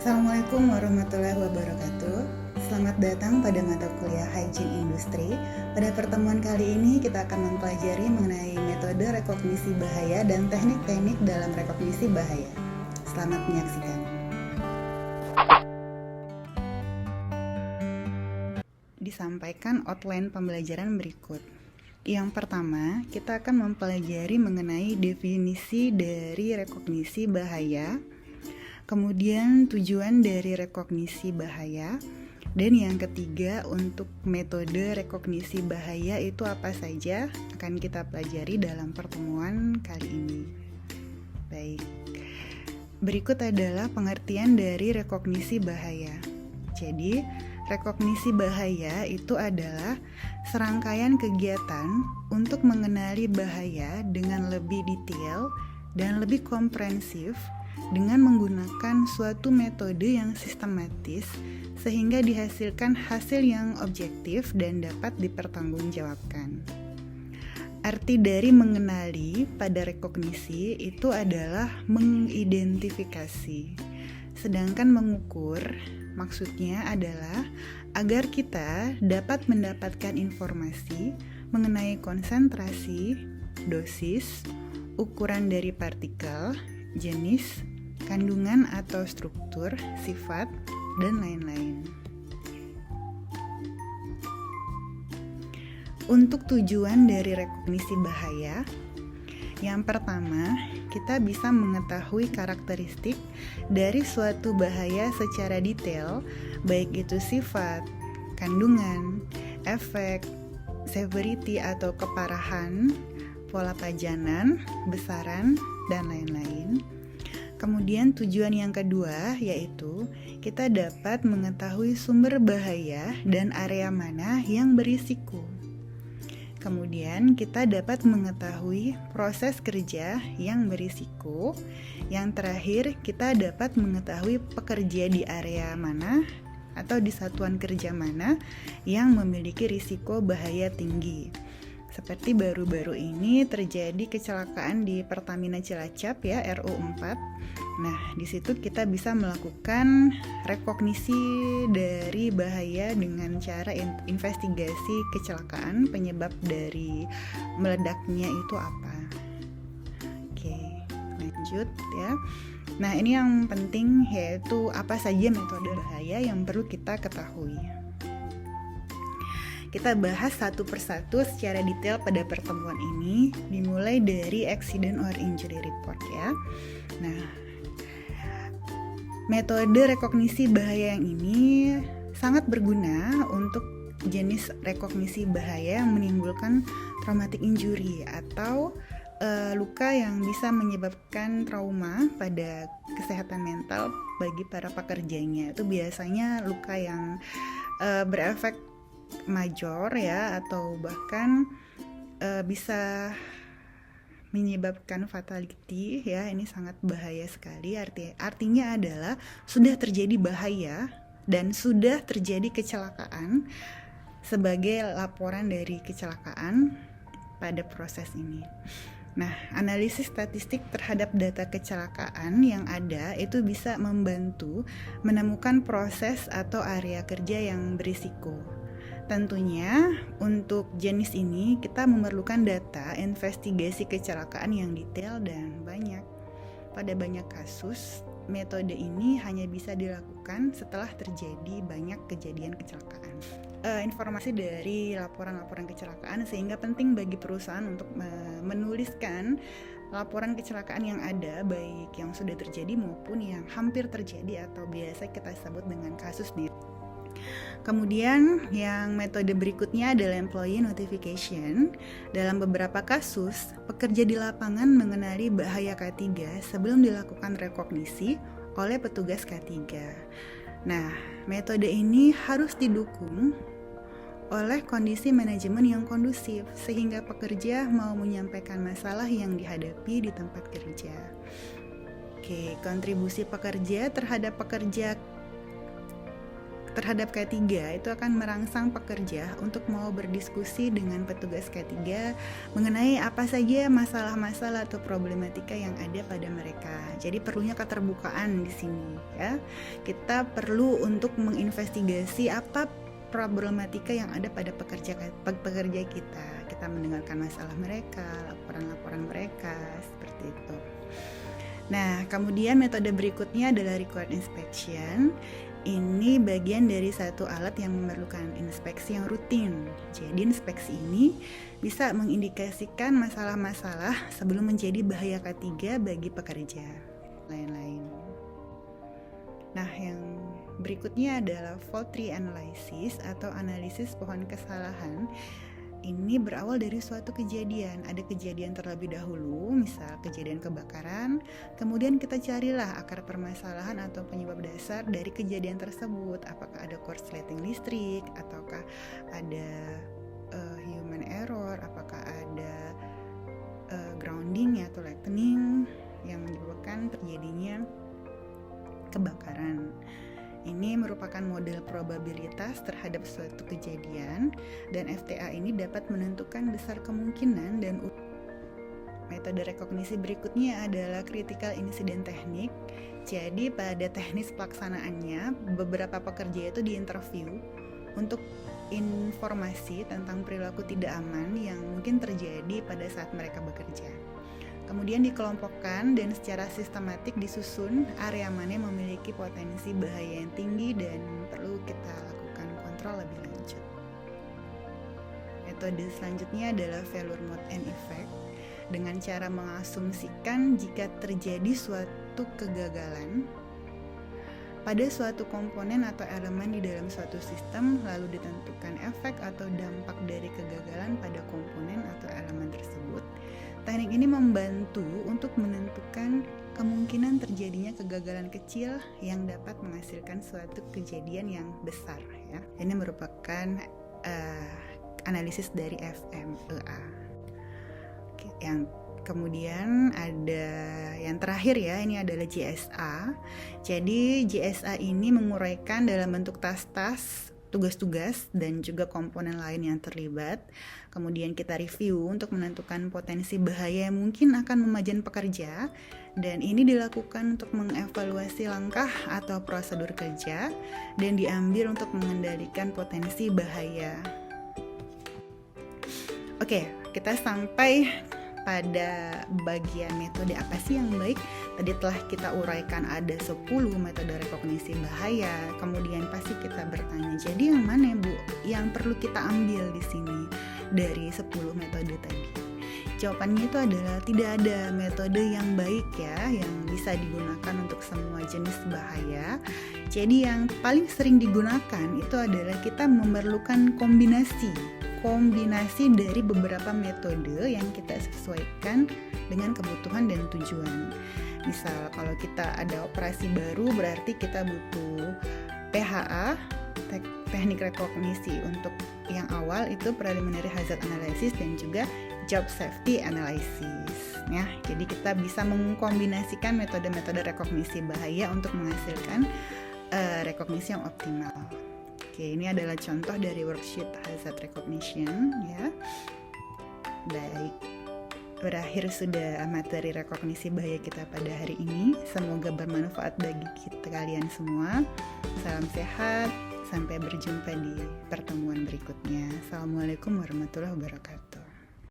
Assalamualaikum warahmatullahi wabarakatuh. Selamat datang pada mata kuliah Hygiene Industri. Pada pertemuan kali ini kita akan mempelajari mengenai metode rekognisi bahaya dan teknik-teknik dalam rekognisi bahaya. Selamat menyaksikan. Disampaikan outline pembelajaran berikut. Yang pertama, kita akan mempelajari mengenai definisi dari rekognisi bahaya, kemudian tujuan dari rekognisi bahaya, dan yang ketiga untuk metode rekognisi bahaya itu apa saja akan kita pelajari dalam pertemuan kali ini. Baik, berikut adalah pengertian dari rekognisi bahaya. Jadi, rekognisi bahaya itu adalah serangkaian kegiatan untuk mengenali bahaya dengan lebih detail dan lebih komprehensif dengan menggunakan suatu metode yang sistematis sehingga dihasilkan hasil yang objektif dan dapat dipertanggungjawabkan. Arti dari mengenali pada rekognisi itu adalah mengidentifikasi. Sedangkan mengukur maksudnya adalah agar kita dapat mendapatkan informasi mengenai konsentrasi, dosis, ukuran dari partikel, jenis, kandungan atau struktur, sifat, dan lain-lain. Untuk tujuan dari rekognisi bahaya, yang pertama, kita bisa mengetahui karakteristik dari suatu bahaya secara detail, baik itu sifat, kandungan, efek, severity atau keparahan, pola pajanan, besaran, dan lain-lain. Kemudian tujuan yang kedua yaitu kita dapat mengetahui sumber bahaya dan area mana yang berisiko. Kemudian kita dapat mengetahui proses kerja yang berisiko. Yang terakhir kita dapat mengetahui pekerja di area mana atau di satuan kerja mana yang memiliki risiko bahaya tinggi. Seperti baru-baru ini terjadi kecelakaan di Pertamina Cilacap ya, RU4. Nah, di situ kita bisa melakukan rekognisi dari bahaya dengan cara investigasi kecelakaan, penyebab dari meledaknya itu apa. Oke, lanjut ya. Nah, ini yang penting yaitu apa saja metode bahaya yang perlu kita ketahui. Kita bahas satu persatu secara detail pada pertemuan ini, dimulai dari accident or injury report ya. Nah, metode rekognisi bahaya yang ini sangat berguna untuk jenis rekognisi bahaya yang menimbulkan traumatic injury atau luka yang bisa menyebabkan trauma pada kesehatan mental bagi para pekerjanya. Itu biasanya luka yang berefek major ya, atau bahkan bisa menyebabkan fatality ya. Ini sangat bahaya sekali. Artinya adalah sudah terjadi bahaya dan sudah terjadi kecelakaan sebagai laporan dari kecelakaan pada proses ini. Nah, analisis statistik terhadap data kecelakaan yang ada itu bisa membantu menemukan proses atau area kerja yang berisiko. Tentunya untuk jenis ini kita memerlukan data investigasi kecelakaan yang detail dan banyak. Pada banyak kasus, metode ini hanya bisa dilakukan setelah terjadi banyak kejadian kecelakaan. Informasi dari laporan-laporan kecelakaan sehingga penting bagi perusahaan untuk menuliskan laporan kecelakaan yang ada, baik yang sudah terjadi maupun yang hampir terjadi atau biasa kita sebut dengan kasus nih. Kemudian yang metode berikutnya adalah employee notification. Dalam beberapa kasus, pekerja di lapangan mengenali bahaya K3 sebelum dilakukan rekognisi oleh petugas K3. Nah, metode ini harus didukung oleh kondisi manajemen yang kondusif sehingga pekerja mau menyampaikan masalah yang dihadapi di tempat kerja. Oke, kontribusi pekerja terhadap terhadap K3 itu akan merangsang pekerja untuk mau berdiskusi dengan petugas K3 mengenai apa saja masalah-masalah atau problematika yang ada pada mereka. Jadi perlunya keterbukaan di sini ya. Kita perlu untuk menginvestigasi apa problematika yang ada pada pekerja kita. Kita mendengarkan masalah mereka, laporan-laporan mereka, seperti itu. Nah, kemudian metode berikutnya adalah required inspection. Ini bagian dari satu alat yang memerlukan inspeksi yang rutin. Jadi inspeksi ini bisa mengindikasikan masalah-masalah sebelum menjadi bahaya K3 bagi pekerja. Lain-lain. Nah, yang berikutnya adalah fault tree analysis atau analisis pohon kesalahan. Ini berawal dari suatu kejadian. Ada kejadian terlebih dahulu, misal kejadian kebakaran. Kemudian kita carilah akar permasalahan atau penyebab dasar dari kejadian tersebut. Apakah ada korsleting listrik, ataukah ada human error, apakah ada grounding atau lightning yang menyebabkan terjadinya kebakaran. Ini merupakan model probabilitas terhadap suatu kejadian, dan FTA ini dapat menentukan besar kemungkinan dan metode rekognisi berikutnya adalah critical incident technique. Jadi pada teknis pelaksanaannya, beberapa pekerja itu diinterview untuk informasi tentang perilaku tidak aman yang mungkin terjadi pada saat mereka bekerja. Kemudian dikelompokkan dan secara sistematik disusun area mana yang memiliki potensi bahaya yang tinggi dan perlu kita lakukan kontrol lebih lanjut. Metode selanjutnya adalah failure mode and effect, dengan cara mengasumsikan jika terjadi suatu kegagalan pada suatu komponen atau elemen di dalam suatu sistem, lalu ditentukan efek atau dampak dari kegagalan pada komponen atau elemen tersebut. Teknik ini membantu untuk menentukan kemungkinan terjadinya kegagalan kecil yang dapat menghasilkan suatu kejadian yang besar. Ya. Ini merupakan analisis dari FMEA. Oke, yang kemudian ada yang terakhir ya, ini adalah JSA. Jadi JSA ini menguraikan dalam bentuk tas-tas tugas-tugas dan juga komponen lain yang terlibat. Kemudian kita review untuk menentukan potensi bahaya yang mungkin akan memajan pekerja, dan ini dilakukan untuk mengevaluasi langkah atau prosedur kerja dan diambil untuk mengendalikan potensi bahaya. Oke, kita sampai pada bagian metode apa sih yang baik. Tadi telah kita uraikan ada 10 metode rekognisi bahaya. Kemudian pasti kita bertanya, jadi yang mana Bu yang perlu kita ambil di sini dari 10 metode tadi? Jawabannya itu adalah tidak ada metode yang baik ya, yang bisa digunakan untuk semua jenis bahaya. Jadi yang paling sering digunakan itu adalah kita memerlukan kombinasi dari beberapa metode yang kita sesuaikan dengan kebutuhan dan tujuan. Misal kalau kita ada operasi baru, berarti kita butuh PHA, teknik rekognisi untuk yang awal itu preliminary hazard analysis dan juga job safety analysis. Ya, jadi kita bisa mengkombinasikan metode-metode rekognisi bahaya untuk menghasilkan rekognisi yang optimal. Oke, ini adalah contoh dari worksheet hazard recognition ya. Baik, berakhir sudah materi rekognisi bahaya kita pada hari ini. Semoga bermanfaat bagi kita kalian semua. Salam sehat, sampai berjumpa di pertemuan berikutnya. Assalamualaikum warahmatullahi wabarakatuh.